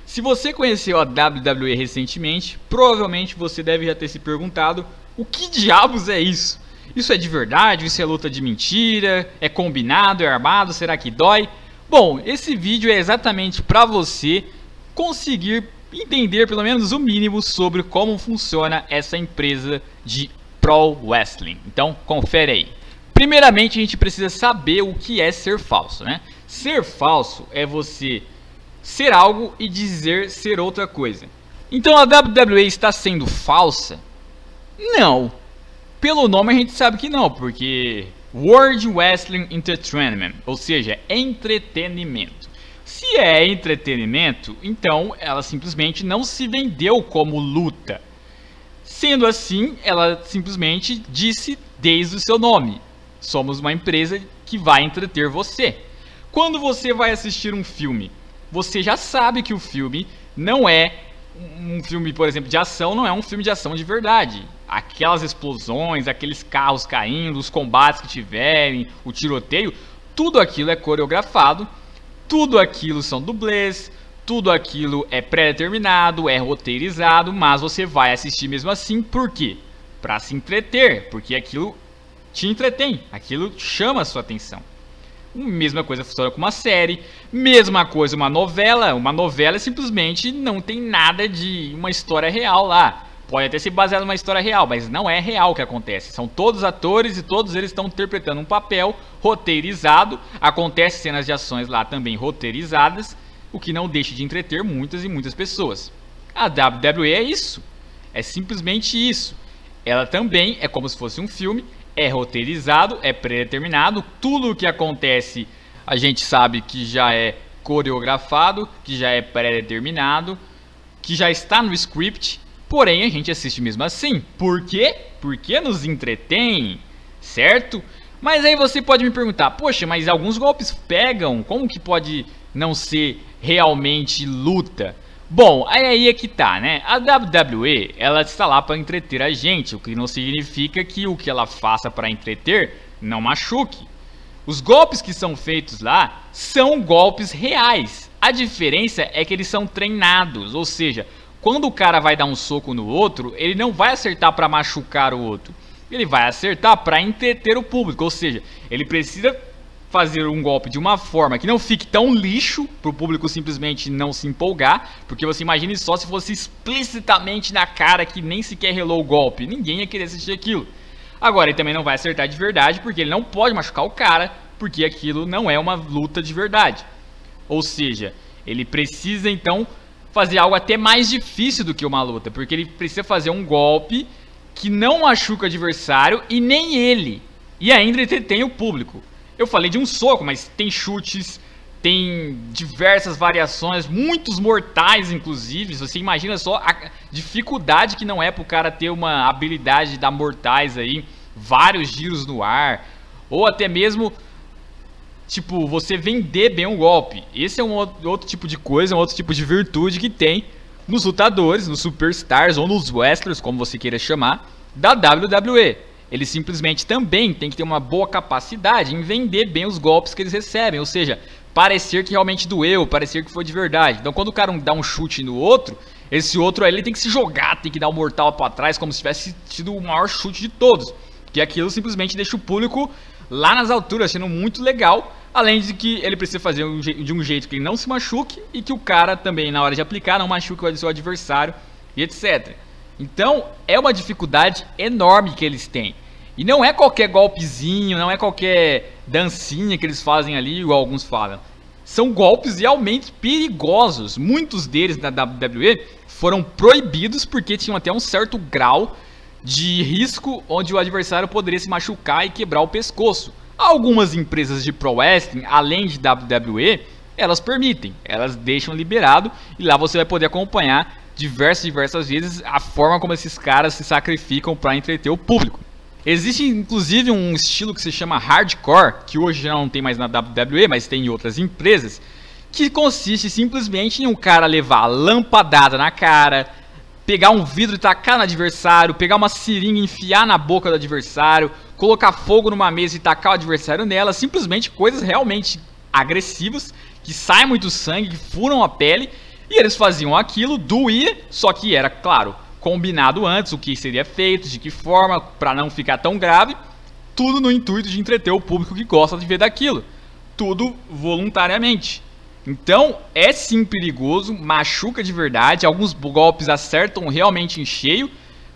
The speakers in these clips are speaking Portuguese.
Se você conheceu a WWE recentemente, provavelmente você deve já ter se perguntado o que diabos é isso? Isso é de verdade? Isso é luta de mentira? É combinado? É armado? Será que dói? Bom, esse vídeo é exatamente para você conseguir entender pelo menos o mínimo sobre como funciona essa empresa de Pro Wrestling. Então, confere aí. Primeiramente, a gente precisa saber o que é ser falso, né? Ser falso é você ser algo e dizer ser outra coisa. Então a WWE está sendo falsa? Não. Pelo nome a gente sabe que não, porque World Wrestling Entertainment, ou seja, entretenimento. Se é entretenimento, então ela simplesmente não se vendeu como luta. Sendo assim, ela simplesmente disse desde o seu nome: somos uma empresa que vai entreter você. Quando você vai assistir um filme, você já sabe que o filme não é um filme, por exemplo, de ação, não é um filme de ação de verdade. Aquelas explosões, aqueles carros caindo, os combates que tiverem, o tiroteio, tudo aquilo é coreografado, tudo aquilo são dublês, tudo aquilo é pré-determinado, é roteirizado, mas você vai assistir mesmo assim, por quê? Para se entreter, porque aquilo te entretém, aquilo chama a sua atenção. Mesma coisa funciona com uma série, mesma coisa uma novela. Uma novela simplesmente não tem nada de uma história real lá. Pode até ser baseado numa história real, mas não é real o que acontece. São todos atores e todos eles estão interpretando um papel roteirizado. Acontece cenas de ações lá também roteirizadas, o que não deixa de entreter muitas e muitas pessoas. A WWE é isso, é simplesmente isso. Ela também é como se fosse um filme. É roteirizado, é pré-determinado, tudo o que acontece a gente sabe que já é coreografado, que já é pré-determinado, que já está no script, porém a gente assiste mesmo assim. Por quê? Porque nos entretém, certo? Mas aí você pode me perguntar, poxa, mas alguns golpes pegam, como que pode não ser realmente luta? Bom, aí é que tá, né? A WWE, ela está lá para entreter a gente, o que não significa que o que ela faça para entreter não machuque. Os golpes que são feitos lá são golpes reais. A diferença é que eles são treinados, ou seja, quando o cara vai dar um soco no outro, ele não vai acertar para machucar o outro. Ele vai acertar para entreter o público, ou seja, ele precisa fazer um golpe de uma forma que não fique tão lixo para o público simplesmente não se empolgar, porque você imagine só se fosse explicitamente na cara que nem sequer relou o golpe, ninguém ia querer assistir aquilo. Agora ele também não vai acertar de verdade, porque ele não pode machucar o cara, porque aquilo não é uma luta de verdade. Ou seja, ele precisa então fazer algo até mais difícil do que uma luta, porque ele precisa fazer um golpe que não machuca o adversário e nem ele, e ainda entretém o público. Eu falei de um soco, mas tem chutes, tem diversas variações, muitos mortais inclusive. Você imagina só a dificuldade que não é para o cara ter uma habilidade de dar mortais aí, vários giros no ar, ou até mesmo, tipo, você vender bem um golpe. Esse é um outro tipo de coisa, um outro tipo de virtude que tem nos lutadores, nos superstars ou nos wrestlers, como você queira chamar, da WWE. Eles simplesmente também têm que ter uma boa capacidade em vender bem os golpes que eles recebem, ou seja, parecer que realmente doeu, parecer que foi de verdade. Então quando o cara dá um chute no outro, esse outro aí ele tem que se jogar, tem que dar um mortal para trás como se tivesse tido o maior chute de todos, porque aquilo simplesmente deixa o público lá nas alturas, achando muito legal, além de que ele precisa fazer de um jeito que ele não se machuque e que o cara também na hora de aplicar não machuque o seu adversário e etc. Então é uma dificuldade enorme que eles têm. E não é qualquer golpezinho, não é qualquer dancinha que eles fazem ali, igual alguns falam. São golpes realmente perigosos. Muitos deles da WWE foram proibidos porque tinham até um certo grau de risco onde o adversário poderia se machucar e quebrar o pescoço. Algumas empresas de Pro Wrestling, além de WWE, elas permitem, elas deixam liberado e lá você vai poder acompanhar diversas vezes a forma como esses caras se sacrificam para entreter o público. Existe inclusive um estilo que se chama hardcore, que hoje já não tem mais na WWE, mas tem em outras empresas, que consiste simplesmente em um cara levar lampadada na cara, pegar um vidro e tacar no adversário, pegar uma seringa e enfiar na boca do adversário, colocar fogo numa mesa e tacar o adversário nela, simplesmente coisas realmente agressivas, que saem muito sangue, que furam a pele, E eles faziam aquilo, doía, só que era, claro, combinado antes o que seria feito, de que forma, para não ficar tão grave, tudo no intuito de entreter o público que gosta de ver daquilo. Tudo voluntariamente. Então, é sim perigoso, machuca de verdade, alguns golpes acertam realmente em cheio,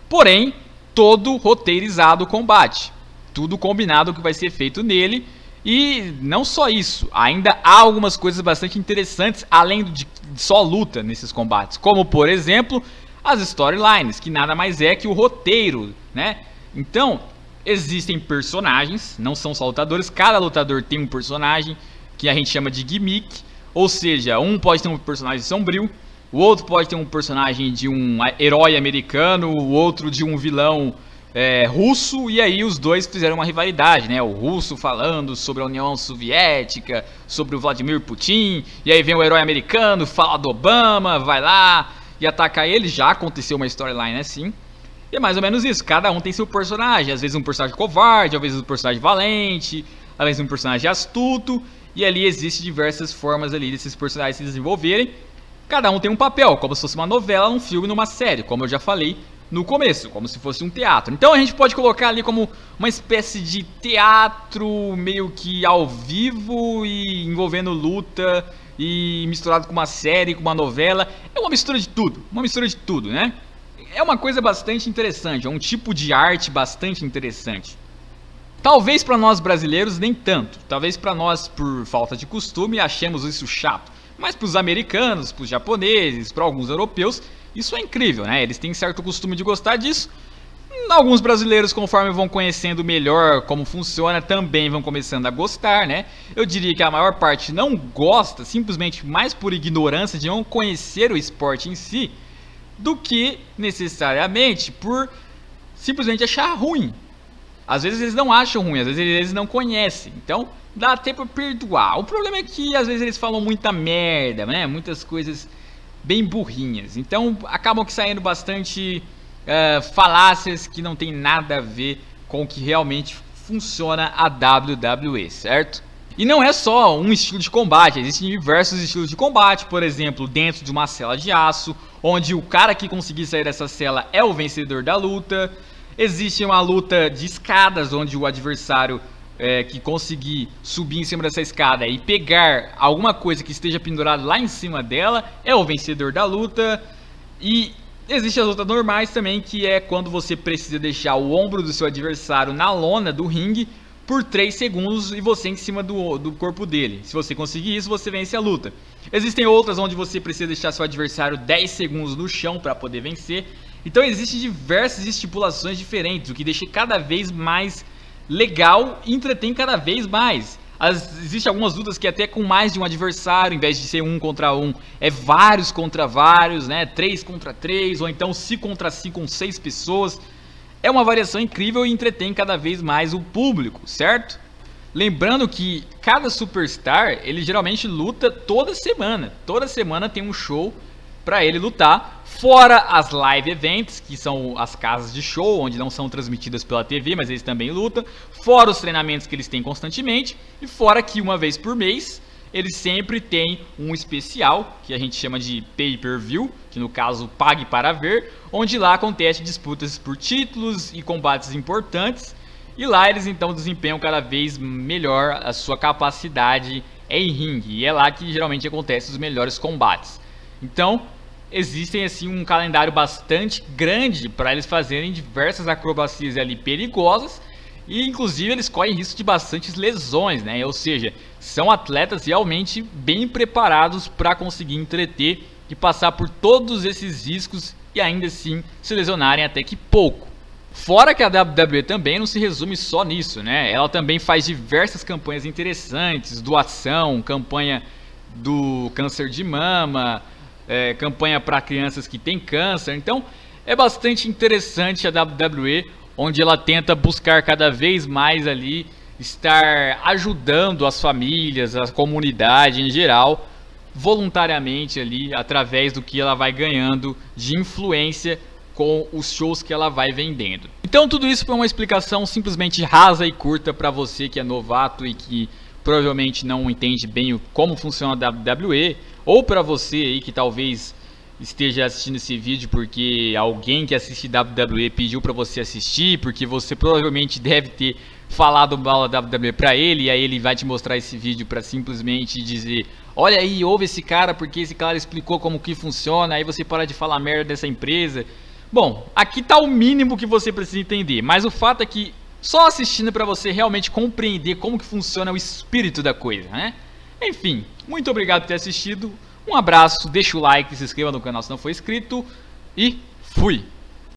porém, todo roteirizado o combate. Tudo combinado o que vai ser feito nele. E não só isso, ainda há algumas coisas bastante interessantes além de só luta nesses combates, como por exemplo as storylines, que nada mais é que o roteiro, né? Então existem personagens, não são só lutadores, cada lutador tem um personagem que a gente chama de gimmick, ou seja, um pode ter um personagem sombrio, o outro pode ter um personagem de um herói americano, o outro de um vilão russo, e aí os dois fizeram uma rivalidade, né? O russo falando sobre a União Soviética, sobre o Vladimir Putin, e aí vem o herói americano, fala do Obama, vai lá e ataca ele. Já aconteceu uma storyline assim, e é mais ou menos isso, cada um tem seu personagem, às vezes um personagem covarde, às vezes um personagem valente, às vezes um personagem astuto, e ali existem diversas formas ali desses personagens se desenvolverem. Cada um tem um papel, como se fosse uma novela, um filme, numa série, como eu já falei no começo, como se fosse um teatro. Então a gente pode colocar ali como uma espécie de teatro meio que ao vivo e envolvendo luta e misturado com uma série, com uma novela. É uma mistura de tudo, né? É uma coisa bastante interessante, é um tipo de arte bastante interessante. Talvez para nós brasileiros nem tanto, talvez para nós por falta de costume achemos isso chato, mas para os americanos, para os japoneses, para alguns europeus, isso é incrível, né? Eles têm certo costume de gostar disso. Alguns brasileiros, conforme vão conhecendo melhor como funciona, também vão começando a gostar, né? Eu diria que a maior parte não gosta, simplesmente mais por ignorância de não conhecer o esporte em si, do que necessariamente por simplesmente achar ruim. Às vezes eles não acham ruim, às vezes eles não conhecem. Então dá até pra perdoar. O problema é que às vezes eles falam muita merda, né? Muitas coisas bem burrinhas. Então acabam que saindo bastante falácias que não tem nada a ver com o que realmente funciona a WWE, certo? E não é só um estilo de combate, existem diversos estilos de combate. Por exemplo, dentro de uma cela de aço, onde o cara que conseguir sair dessa cela é o vencedor da luta. Existe uma luta de escadas, onde o adversário que conseguir subir em cima dessa escada e pegar alguma coisa que esteja pendurada lá em cima dela é o vencedor da luta. E existem as lutas normais também, que é quando você precisa deixar o ombro do seu adversário na lona do ringue por 3 segundos e você em cima do corpo dele. Se você conseguir isso, você vence a luta. Existem outras onde você precisa deixar seu adversário 10 segundos no chão para poder vencer. Então existem diversas estipulações diferentes, o que deixa cada vez mais legal e entretém cada vez mais. Existem algumas lutas que até com mais de um adversário, em vez de ser 1 contra 1, é vários contra vários, né? 3 contra 3, ou então 5 contra 5 com 6 pessoas. É uma variação incrível e entretém cada vez mais o público, certo? Lembrando que cada superstar, ele geralmente luta toda semana. Toda semana tem um show para ele lutar, fora as live events, que são as casas de show, onde não são transmitidas pela TV, mas eles também lutam, fora os treinamentos que eles têm constantemente, e fora que uma vez por mês, eles sempre têm um especial, que a gente chama de pay-per-view, que no caso pague para ver, onde lá acontece disputas por títulos e combates importantes, e lá eles então desempenham cada vez melhor a sua capacidade em ringue, e é lá que geralmente acontecem os melhores combates. Então, existem assim um calendário bastante grande para eles fazerem diversas acrobacias ali perigosas e inclusive eles correm risco de bastantes lesões, né? Ou seja, são atletas realmente bem preparados para conseguir entreter e passar por todos esses riscos e ainda assim se lesionarem até que pouco. Fora que a WWE também não se resume só nisso, né? Ela também faz diversas campanhas interessantes, doação, campanha do câncer de mama, campanha para crianças que têm câncer. Então é bastante interessante a WWE, onde ela tenta buscar cada vez mais ali estar ajudando as famílias, a comunidade em geral, voluntariamente ali, através do que ela vai ganhando de influência com os shows que ela vai vendendo. Então tudo isso foi uma explicação simplesmente rasa e curta para você que é novato e que provavelmente não entende bem como funciona a WWE, ou para você aí que talvez esteja assistindo esse vídeo porque alguém que assiste WWE pediu para você assistir, porque você provavelmente deve ter falado mal da WWE para ele, e aí ele vai te mostrar esse vídeo para simplesmente dizer: olha aí, ouve esse cara porque esse cara explicou como que funciona, aí você para de falar merda dessa empresa. Bom, aqui tá o mínimo que você precisa entender, mas o fato é que só assistindo para você realmente compreender como que funciona o espírito da coisa, né? Enfim, muito obrigado por ter assistido, um abraço, deixa o like, se inscreva no canal se não for inscrito e fui!